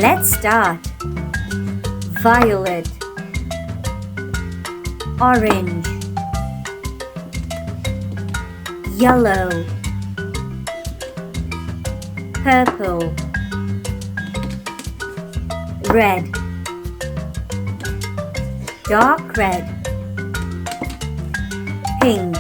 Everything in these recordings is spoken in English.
Let's start. Violet, orange, yellow, purple, red, dark red, pink,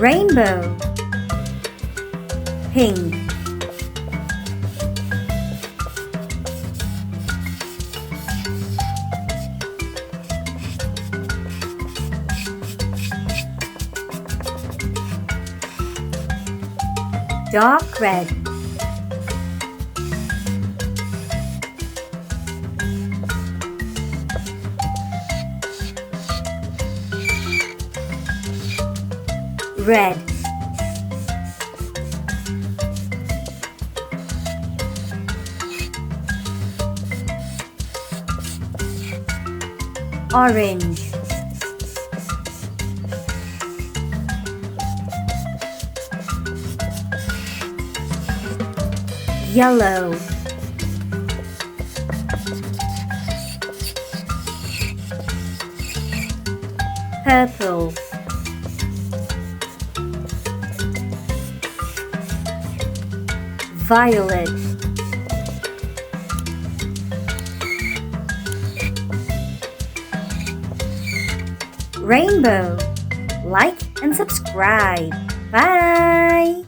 rainbow, pink, dark red, red, orange, yellow, purple, violet, rainbow. Like and subscribe. Bye!